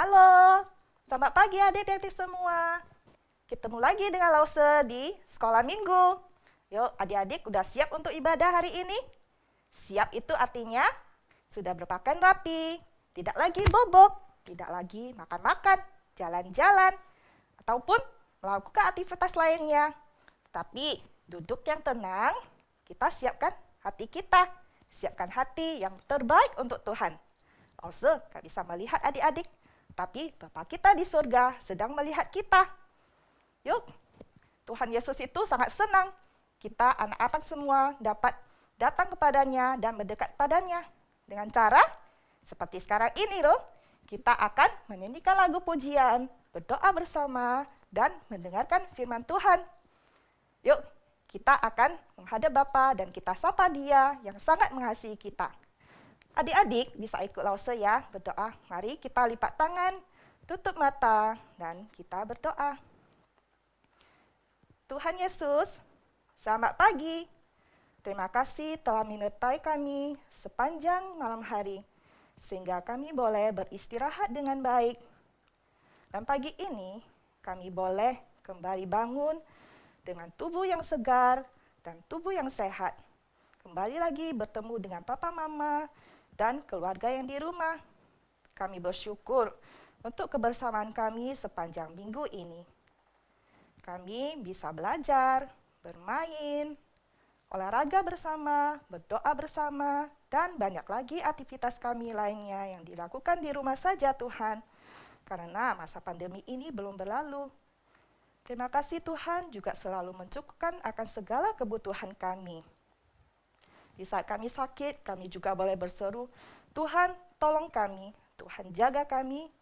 Halo, selamat pagi adik-adik semua. Ketemu lagi dengan Lause di Sekolah Minggu. Yuk, adik-adik udah siap untuk ibadah hari ini? Siap itu artinya sudah berpakaian rapi, tidak lagi bobok, tidak lagi makan-makan, jalan-jalan, ataupun melakukan aktivitas lainnya. Tapi duduk yang tenang, kita siapkan hati kita. Siapkan hati yang terbaik untuk Tuhan. Lause gak bisa melihat adik-adik, tapi Bapa kita di surga sedang melihat kita. Yuk, Tuhan Yesus itu sangat senang kita anak-anak semua dapat datang kepadanya dan mendekat padanya. Dengan cara seperti sekarang ini loh, kita akan menyanyikan lagu pujian, berdoa bersama, dan mendengarkan firman Tuhan. Yuk, kita akan menghadap Bapa dan kita sapa Dia yang sangat mengasihi kita. Adik-adik bisa ikut Lause ya, berdoa. Mari kita lipat tangan, tutup mata, dan kita berdoa. Tuhan Yesus, selamat pagi. Terima kasih telah menyertai kami sepanjang malam hari, sehingga kami boleh beristirahat dengan baik. Dan pagi ini, kami boleh kembali bangun dengan tubuh yang segar dan tubuh yang sehat. Kembali lagi bertemu dengan papa mama dan keluarga yang di rumah. Kami bersyukur untuk kebersamaan kami sepanjang minggu ini. Kami bisa belajar, bermain, olahraga bersama, berdoa bersama, dan banyak lagi aktivitas kami lainnya yang dilakukan di rumah saja Tuhan. Karena masa pandemi ini belum berlalu. Terima kasih Tuhan juga selalu mencukupkan akan segala kebutuhan kami. Di saat kami sakit, kami juga boleh berseru, Tuhan tolong kami, Tuhan jaga kami,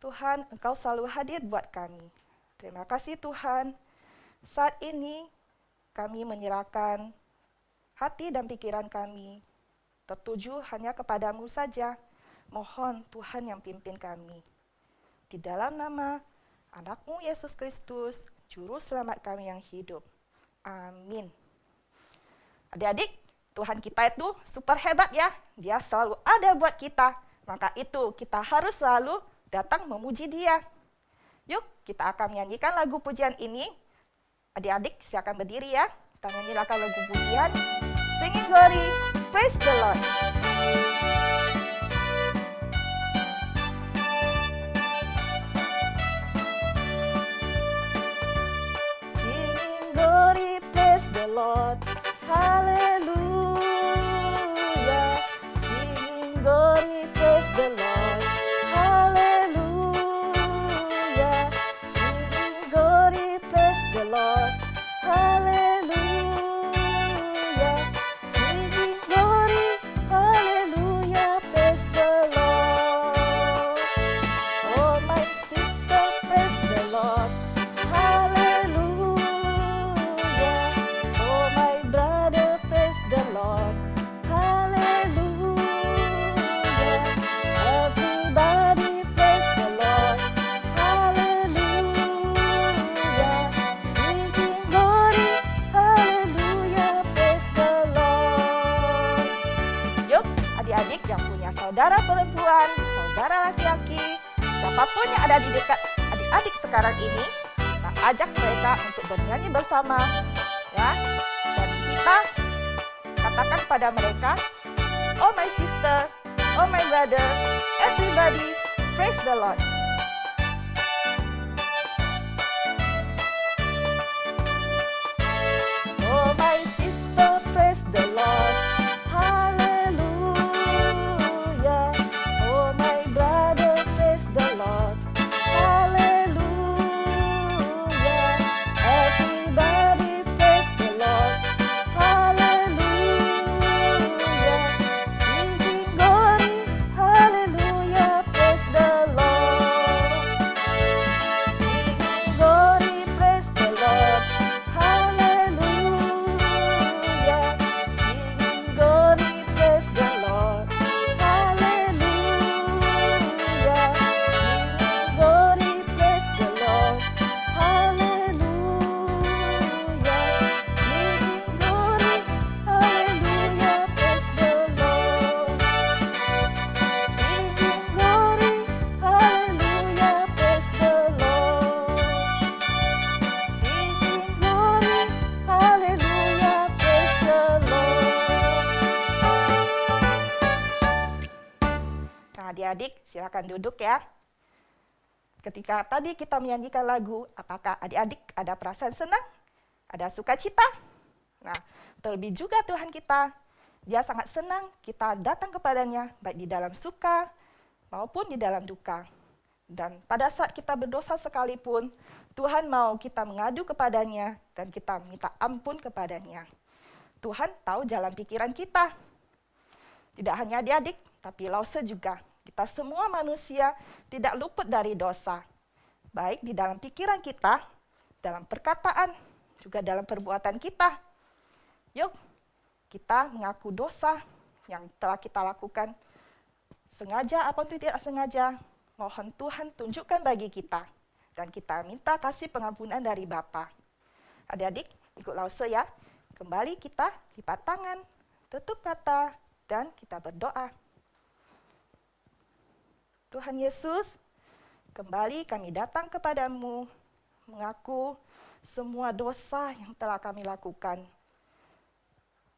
Tuhan Engkau selalu hadir buat kami. Terima kasih Tuhan, saat ini kami menyerahkan hati dan pikiran kami, tertuju hanya kepadamu saja, mohon Tuhan yang pimpin kami. Di dalam nama Anak-Mu Yesus Kristus, Juru Selamat kami yang hidup. Amin. Adik-adik, Tuhan kita itu super hebat ya. Dia selalu ada buat kita. Maka itu kita harus selalu datang memuji Dia. Yuk, kita akan menyanyikan lagu pujian ini. Adik-adik, silakan berdiri ya. Kita nyanyikan lagu pujian. Singing Glory, Praise the Lord. Lord, hallelujah, singing glory, praise the Lord, hallelujah, singing glory, praise the Lord, hallelujah, singing glory, hallelujah, praise the Lord. Oh my sister, praise the Lord, hallelujah. Lord, hallelujah, everybody praise the Lord, hallelujah, singing glory, hallelujah, praise the Lord. Yuk, adik-adik yang punya saudara perempuan, saudara laki-laki, siapapun yang ada di dekat adik-adik sekarang ini, kita ajak mereka untuk bernyanyi bersama, ya, dan kita katakan pada mereka, oh my sister, oh my brother, everybody, praise the Lord. Oh my sister, praise the Lord, hallelujah. Oh my brother, praise the Lord, hallelujah. Everybody praise the Lord, hallelujah. Singing glory, hallelujah, praise the Lord. Silakan duduk ya. Ketika tadi kita menyanyikan lagu, apakah adik-adik ada perasaan senang? Ada sukacita? Nah, terlebih juga Tuhan kita, Dia sangat senang kita datang kepadanya, baik di dalam suka maupun di dalam duka. Dan pada saat kita berdosa sekalipun, Tuhan mau kita mengadu kepadanya dan kita minta ampun kepadanya. Tuhan tahu jalan pikiran kita. Tidak hanya adik-adik, tapi Lause juga. Kita semua manusia tidak luput dari dosa. Baik di dalam pikiran kita, dalam perkataan, juga dalam perbuatan kita. Yuk, kita mengaku dosa yang telah kita lakukan. Sengaja ataupun tidak sengaja, mohon Tuhan tunjukkan bagi kita. Dan kita minta kasih pengampunan dari Bapa. Adik-adik, ikut Lause ya. Kembali kita lipat tangan, tutup mata, dan kita berdoa. Tuhan Yesus, kembali kami datang kepadamu, mengaku semua dosa yang telah kami lakukan.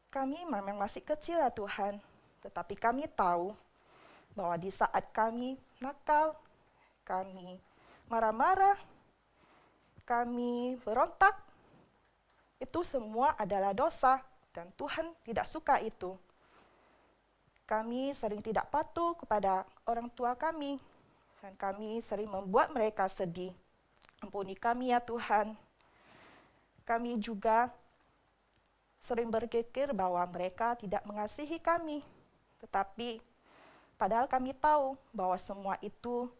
Kami memang masih kecil ya Tuhan, tetapi kami tahu bahwa di saat kami nakal, kami marah-marah, kami berontak, itu semua adalah dosa dan Tuhan tidak suka itu. Kami sering tidak patuh kepada orang tua kami dan kami sering membuat mereka sedih. Ampuni kami ya Tuhan. Kami juga sering berpikir bahwa mereka tidak mengasihi kami. Tetapi padahal kami tahu bahwa semua itu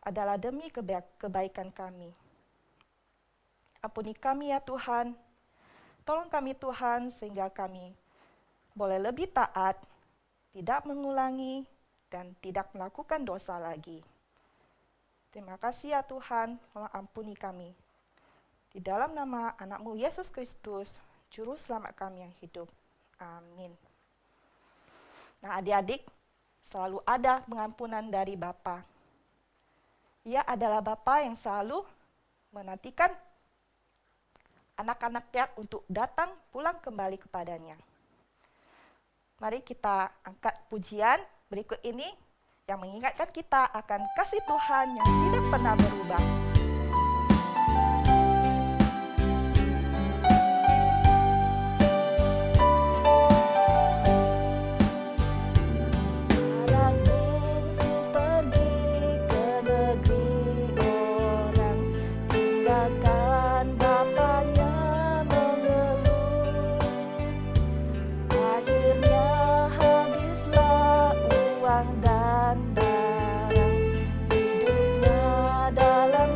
adalah demi kebaikan kami. Ampuni kami ya Tuhan. Tolong kami Tuhan sehingga kami boleh lebih taat, tidak mengulangi, dan tidak melakukan dosa lagi. Terima kasih ya Tuhan, tolong ampuni kami. Di dalam nama anak-Mu Yesus Kristus, Juru Selamat kami yang hidup. Amin. Nah adik-adik, selalu ada pengampunan dari Bapa. Ia adalah Bapa yang selalu menantikan anak-anaknya untuk datang pulang kembali kepadanya. Mari kita angkat pujian berikut ini yang mengingatkan kita akan kasih Tuhan yang tidak pernah berubah. Dan barang hidupnya dalam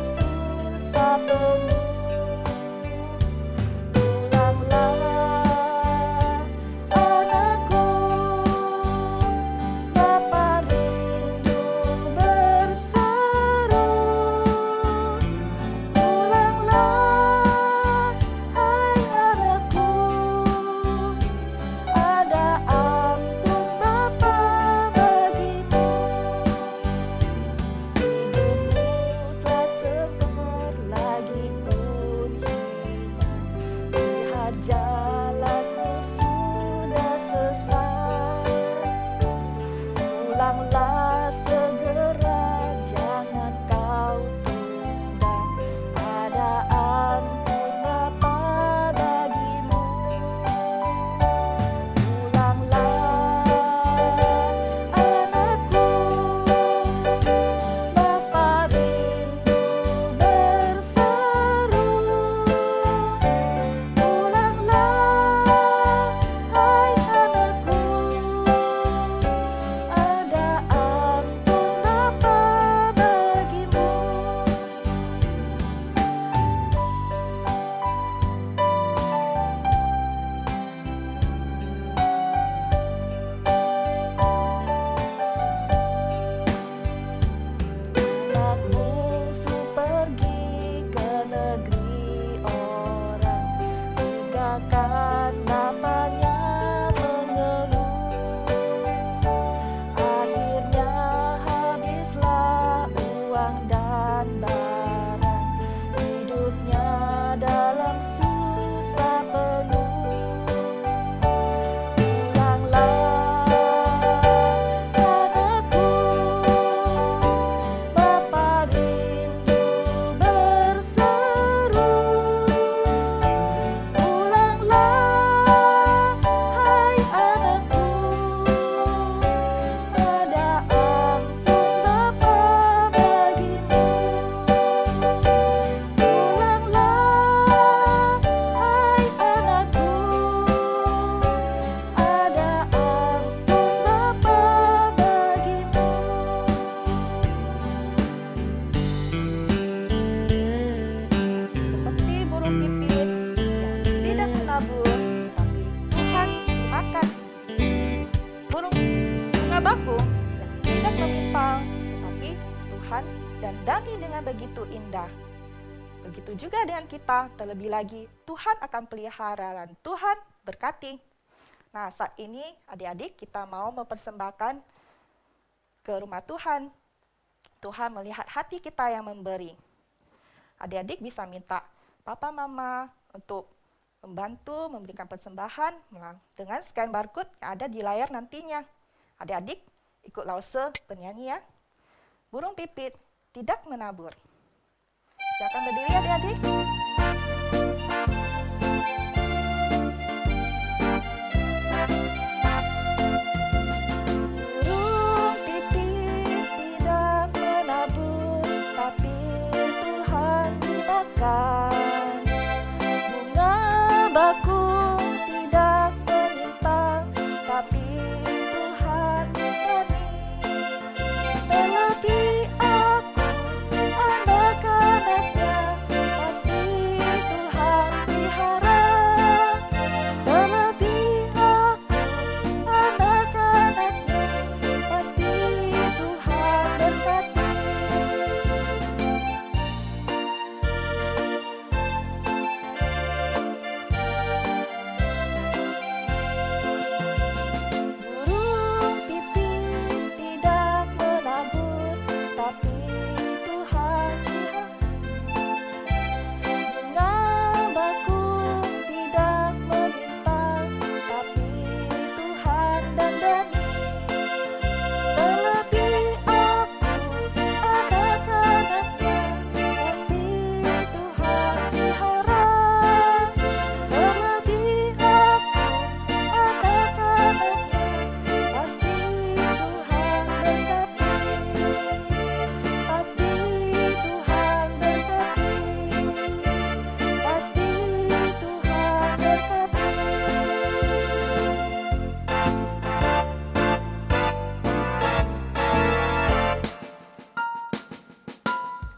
Tuhan dan Dani dengan begitu indah. Begitu juga dengan kita, terlebih lagi Tuhan akan pelihara dan Tuhan berkati. Nah, saat ini adik-adik kita mau mempersembahkan ke rumah Tuhan. Tuhan melihat hati kita yang memberi. Adik-adik bisa minta papa mama untuk membantu memberikan persembahan dengan scan barcode yang ada di layar nantinya. Adik-adik ikut lause penyanyi ya. Burung pipit tidak menabur. Silakan berdiri adik-adik. Burung pipit tidak menabur, tapi Tuhan dimakan. Bunga bakung tidak meminta, tapi Tuhan memberi. Terlebih aku, anak-anaknya, pasti Tuhan pelihara. Terlebih aku, anak-anaknya, pasti Tuhan berkati. Burung pipit tidak menabur, tapi Tuhan pelihara. Bunga bakung tidak meminta, tapi Tuhan dandani. Terlebih aku, anak-anaknya, pasti Tuhan pelihara. Terlebih aku, anak-anaknya, pasti Tuhan berkati. Pasti Tuhan berkati. Pasti Tuhan berkati.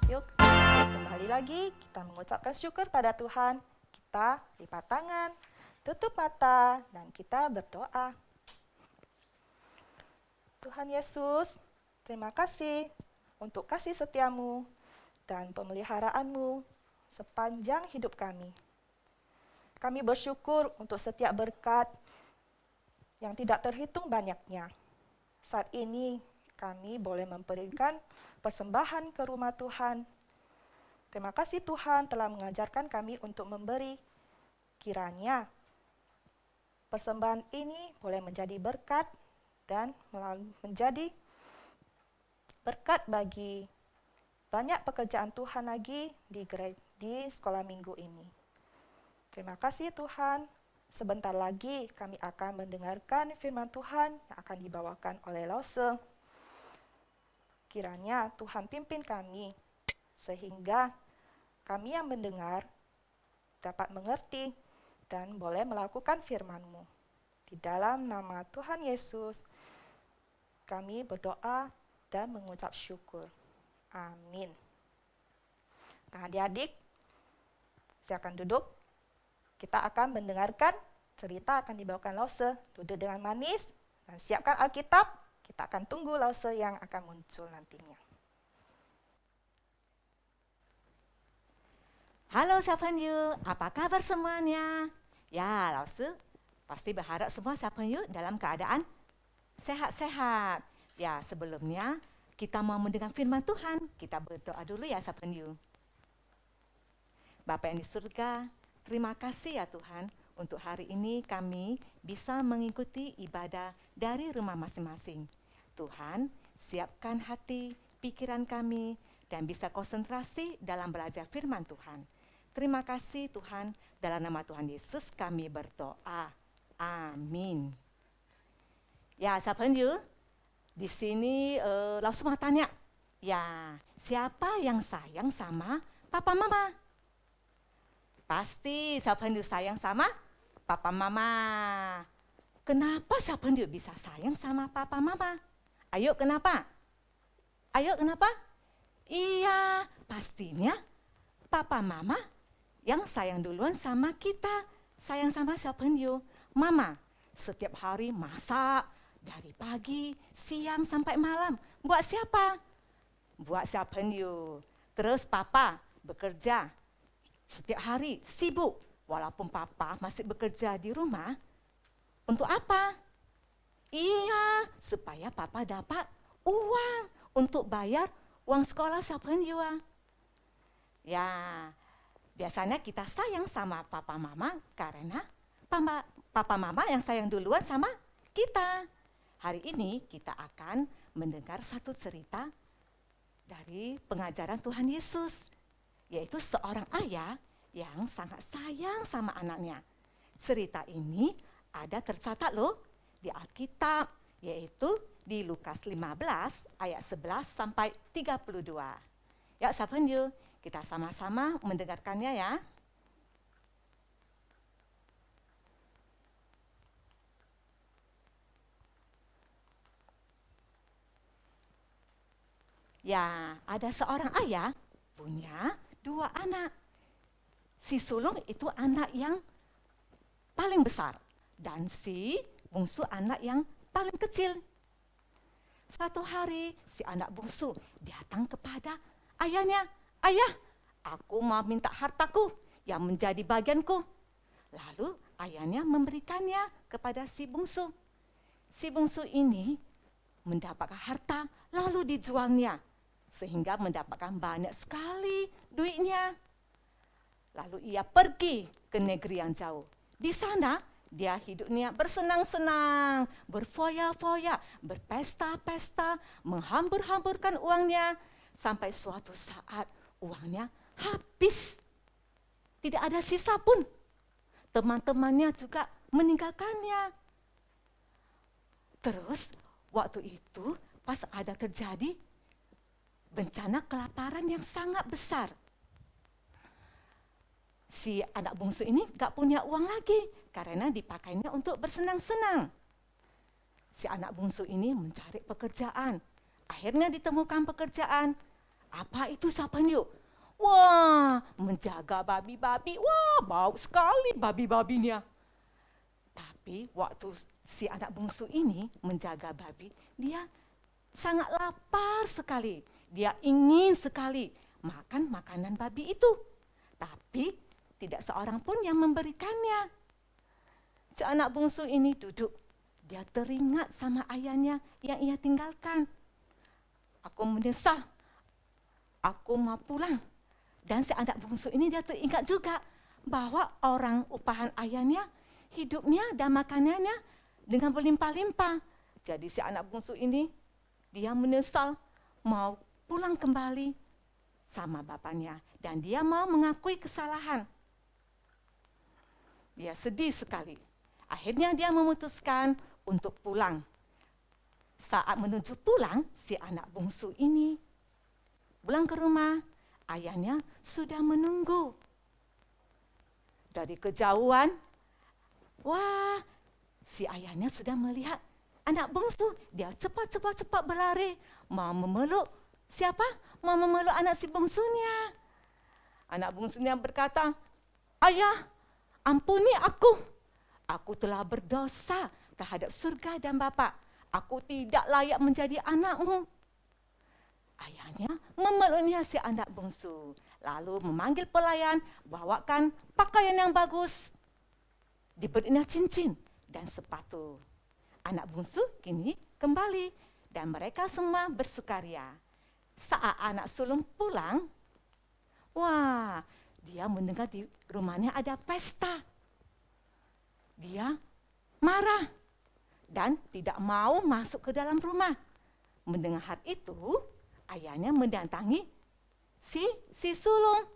Yuk, kembali lagi kita mengucapkan syukur pada Tuhan. Kita lipat tangan, tutup mata, dan kita berdoa. Tuhan Yesus, terima kasih untuk kasih setiamu dan pemeliharaanmu sepanjang hidup kami. Kami bersyukur untuk setiap berkat yang tidak terhitung banyaknya. Saat ini kami boleh memberikan persembahan ke rumah Tuhan. Terima kasih Tuhan telah mengajarkan kami untuk memberi. Kiranya persembahan ini boleh menjadi berkat dan menjadi berkat bagi banyak pekerjaan Tuhan lagi di sekolah minggu ini. Terima kasih Tuhan. Sebentar lagi kami akan mendengarkan firman Tuhan yang akan dibawakan oleh Lause. Kiranya Tuhan pimpin kami, sehingga kami yang mendengar dapat mengerti dan boleh melakukan firman-Mu. Di dalam nama Tuhan Yesus, kami berdoa dan mengucap syukur. Amin. Nah, adik-adik, silakan duduk. Kita akan mendengarkan cerita akan dibawakan Lause. Duduk dengan manis dan siapkan Alkitab. Kita akan tunggu Lause yang akan muncul nantinya. Halo Sapanyu, apa kabar semuanya? Ya, Lause pasti berharap semua Sapanyu dalam keadaan sehat-sehat. Ya, sebelumnya kita mau mendengar firman Tuhan. Kita berdoa dulu ya Sapanyu. Bapa yang di surga, terima kasih ya Tuhan, untuk hari ini kami bisa mengikuti ibadah dari rumah masing-masing. Tuhan, siapkan hati, pikiran kami, dan bisa konsentrasi dalam belajar firman Tuhan. Terima kasih Tuhan, dalam nama Tuhan Yesus kami berdoa. Amin. Ya, Sapanyu, di sini Lause mau tanya, ya siapa yang sayang sama papa mama? Pasti Sapanyu sayang sama papa mama. Kenapa Sapanyu bisa sayang sama papa mama? Ayo kenapa? Ayo kenapa? Iya, pastinya papa mama yang sayang duluan sama kita. Sayang sama Sapanyu. Mama setiap hari masak dari pagi, siang sampai malam. Buat siapa? buat siap penyu. Terus papa bekerja setiap hari, sibuk. Walaupun papa masih bekerja di rumah, untuk apa? Iya, supaya papa dapat uang untuk bayar uang sekolah siap penyu. Ya, biasanya kita sayang sama papa mama karena papa mama yang sayang duluan sama kita. Hari ini kita akan mendengar satu cerita dari pengajaran Tuhan Yesus, yaitu seorang ayah yang sangat sayang sama anaknya. Cerita ini ada tercatat loh di Alkitab, yaitu di Lukas 15 ayat 11 sampai 32. Ya, sahabat yuk, kita sama-sama mendengarkannya ya. Ya, ada seorang ayah punya 2 anak. Si sulung itu anak yang paling besar dan si bungsu anak yang paling kecil. Satu hari si anak bungsu datang kepada ayahnya, "Ayah, aku mau minta hartaku yang menjadi bagianku." Lalu ayahnya memberikannya kepada si bungsu. Si bungsu ini mendapatkan harta lalu dijualnya sehingga mendapatkan banyak sekali duitnya. Lalu ia pergi ke negeri yang jauh. Di sana dia hidupnya bersenang-senang, berfoya-foya, berpesta-pesta, menghambur-hamburkan uangnya sampai suatu saat uangnya habis. Tidak ada sisa pun. Teman-temannya juga meninggalkannya. Terus waktu itu pas ada terjadi bencana kelaparan yang sangat besar. Si anak bungsu ini gak punya uang lagi karena dipakainya untuk bersenang-senang. Si anak bungsu ini mencari pekerjaan. Akhirnya ditemukan pekerjaan. Apa itu Sapanyu? Wah, menjaga babi-babi. Wah, bau sekali babi-babinya. Tapi waktu si anak bungsu ini menjaga babi, dia sangat lapar sekali. Dia ingin sekali makan makanan babi itu. Tapi tidak seorang pun yang memberikannya. Si anak bungsu ini duduk. Dia teringat sama ayahnya yang ia tinggalkan. Aku menyesal. Aku mau pulang. Dan si anak bungsu ini dia teringat juga bahwa orang upahan ayahnya hidupnya dan makanannya dengan berlimpah-limpah. Jadi si anak bungsu ini dia menyesal mau pulang kembali sama bapaknya dan dia mau mengakui kesalahan. Dia sedih sekali. Akhirnya dia memutuskan untuk pulang. Saat menuju pulang, si anak bungsu ini pulang ke rumah. Ayahnya sudah menunggu. Dari kejauhan, wah, si ayahnya sudah melihat anak bungsu. Dia cepat berlari, mau memeluk siapa? Mau memeluk anak si bungsunya. Anak bungsunya berkata, "Ayah, ampuni aku. Aku telah berdosa terhadap surga dan Bapa. Aku tidak layak menjadi anakmu." Ayahnya memeluknya si anak bungsu. Lalu memanggil pelayan, bawakan pakaian yang bagus. Diberinya cincin dan sepatu. Anak bungsu kini kembali dan mereka semua bersukaria. Saat anak sulung pulang, wah, dia mendengar di rumahnya ada pesta. Dia marah dan tidak mau masuk ke dalam rumah. Mendengar hal itu, ayahnya mendatangi si sulung.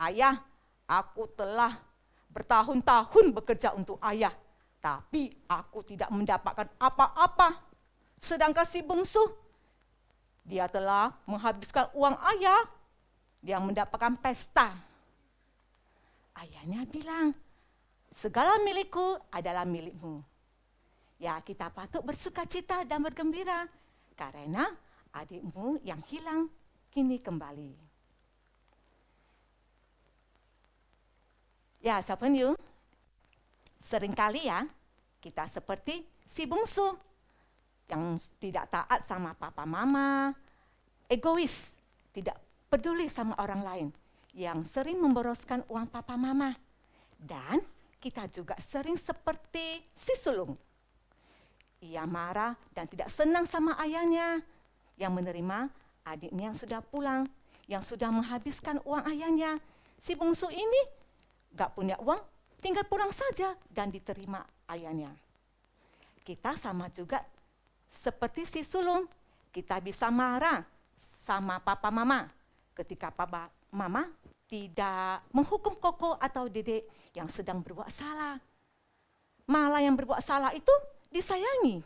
"Ayah, aku telah bertahun-tahun bekerja untuk ayah, tapi aku tidak mendapatkan apa-apa. Sedangkan si bungsu, dia telah menghabiskan uang ayah. Dia mendapatkan pesta." Ayahnya bilang, "Segala milikku adalah milikmu. Ya, kita patut bersukacita dan bergembira karena adikmu yang hilang kini kembali." Ya, sahabat you, seringkali ya kita seperti si bungsu yang tidak taat sama papa mama, egois, tidak peduli sama orang lain, yang sering memboroskan uang papa mama. Dan kita juga sering seperti si sulung. Ia marah dan tidak senang sama ayahnya yang menerima adiknya yang sudah pulang, yang sudah menghabiskan uang ayahnya. Si bungsu ini gak punya uang, tinggal pulang saja dan diterima ayahnya. Kita sama juga seperti si sulung. Kita bisa marah sama papa mama ketika papa mama tidak menghukum koko atau dedek yang sedang berbuat salah. Malah yang berbuat salah itu disayangi.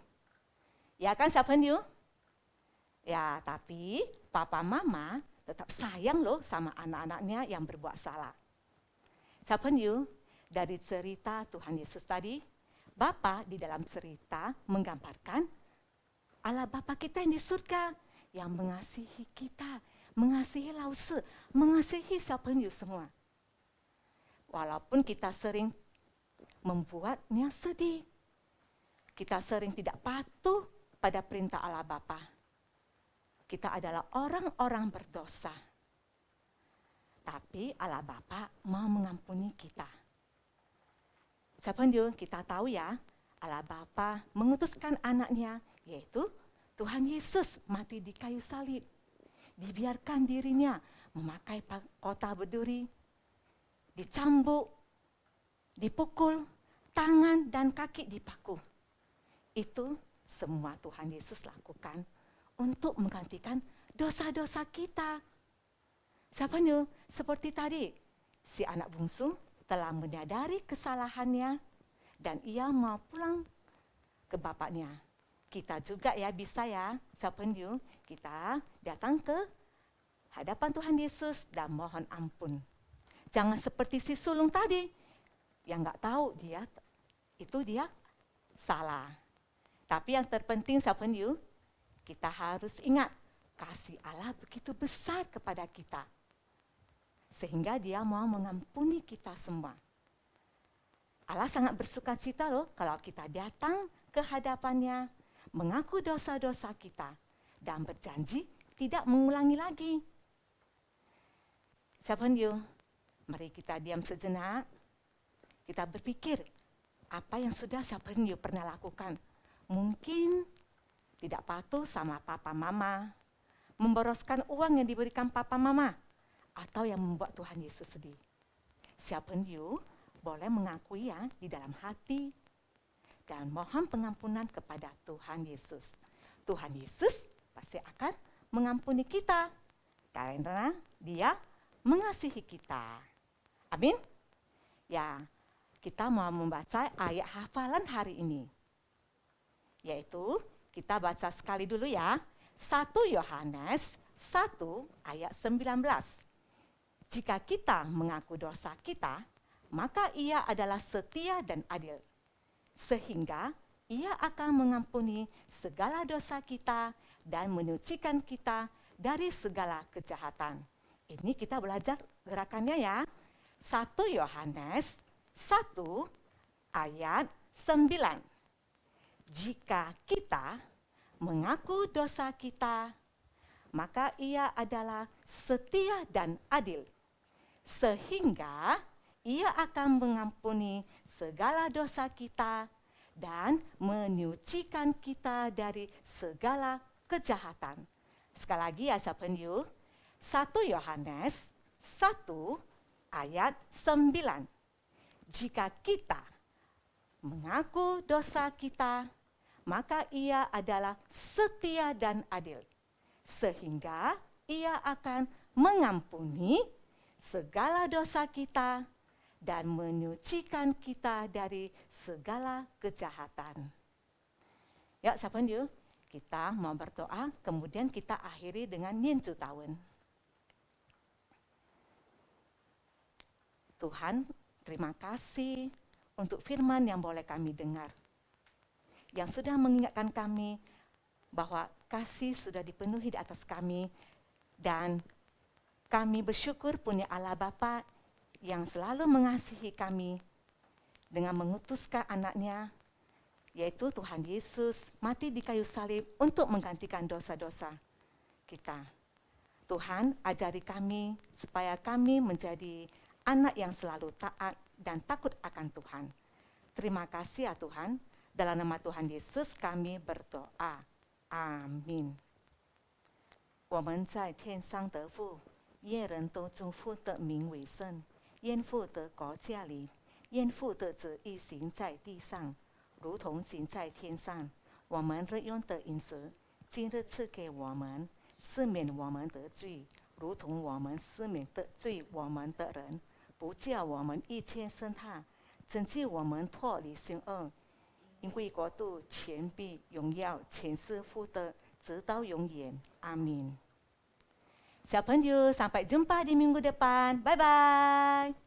Ya kan, siapa you? Ya, tapi papa mama tetap sayang loh sama anak-anaknya yang berbuat salah. Siapa you? Dari cerita Tuhan Yesus tadi, Bapa di dalam cerita menggambarkan Allah Bapa kita yang di surga yang mengasihi kita, mengasihi Lause, mengasihi siapa you semua. Walaupun kita sering membuatnya sedih, kita sering tidak patuh pada perintah Allah Bapa. Kita adalah orang-orang berdosa. Tapi Allah Bapa mau mengampuni kita. Siapa itu? Kita tahu ya, Allah Bapa mengutuskan anaknya, yaitu Tuhan Yesus mati di kayu salib. Dibiarkan dirinya memakai kota berduri, dicambuk, dipukul, tangan dan kaki dipaku. Itu semua Tuhan Yesus lakukan untuk menggantikan dosa-dosa kita. Siapa nih? Seperti tadi, si anak bungsu telah menyadari kesalahannya dan ia mau pulang ke bapaknya. Kita juga ya bisa ya, siapa nih? Kita datang ke hadapan Tuhan Yesus dan mohon ampun. Jangan seperti si sulung tadi yang nggak tahu dia salah. Tapi yang terpenting siapa you? Kita harus ingat kasih Allah begitu besar kepada kita. Sehingga dia mau mengampuni kita semua. Allah sangat bersuka cita loh kalau kita datang ke hadapannya, mengaku dosa-dosa kita, dan berjanji tidak mengulangi lagi. Siapa you? Mari kita diam sejenak. Kita berpikir apa yang sudah siapa you pernah lakukan. Mungkin tidak patuh sama papa mama, memboroskan uang yang diberikan papa mama, atau yang membuat Tuhan Yesus sedih. Siapa you boleh mengakui ya di dalam hati dan mohon pengampunan kepada Tuhan Yesus. Tuhan Yesus pasti akan mengampuni kita karena Dia mengasihi kita. Amin. Ya, kita mau membaca ayat hafalan hari ini. Yaitu kita baca sekali dulu ya. 1 Yohanes 1 ayat 19. Jika kita mengaku dosa kita, maka Ia adalah setia dan adil, sehingga Ia akan mengampuni segala dosa kita dan menyucikan kita dari segala kejahatan. Ini kita belajar gerakannya ya. 1 Yohanes 1 ayat 9. Jika kita mengaku dosa kita, maka Ia adalah setia dan adil, sehingga Ia akan mengampuni segala dosa kita dan menyucikan kita dari segala kejahatan. Sekali lagi ya sahabat you, 1 Yohanes 1 ayat 9. Jika kita mengaku dosa kita, maka Ia adalah setia dan adil, sehingga Ia akan mengampuni segala dosa kita dan menyucikan kita dari segala kejahatan. Ya, sahabat you, kita mau berdoa, kemudian kita akhiri dengan nyentuh tahun. Tuhan, terima kasih untuk firman yang boleh kami dengar, yang sudah mengingatkan kami bahwa kasih sudah dipenuhi di atas kami, dan kami bersyukur punya Allah Bapa yang selalu mengasihi kami dengan mengutuskan anaknya, yaitu Tuhan Yesus, mati di kayu salib untuk menggantikan dosa-dosa kita. Tuhan, ajari kami supaya kami menjadi anak yang selalu taat dan takut akan Tuhan. Terima kasih ya Tuhan. Dalam nama Tuhan Yesus kami berdoa. Amin. 我们在天上的父，愿人都祝福的名为圣，愿父的国降临，愿父的旨意行在地上，如同行在天上。我们日用的饮食，今日赐给我们，赦免我们的罪，如同我们赦免得罪我们的人，不叫我们遇见试探，拯救我们脱离凶恶。因为国度、权柄、荣耀，全是父的，直到永远。阿明。小朋友，sampai jumpa di minggu depan. Bye-bye.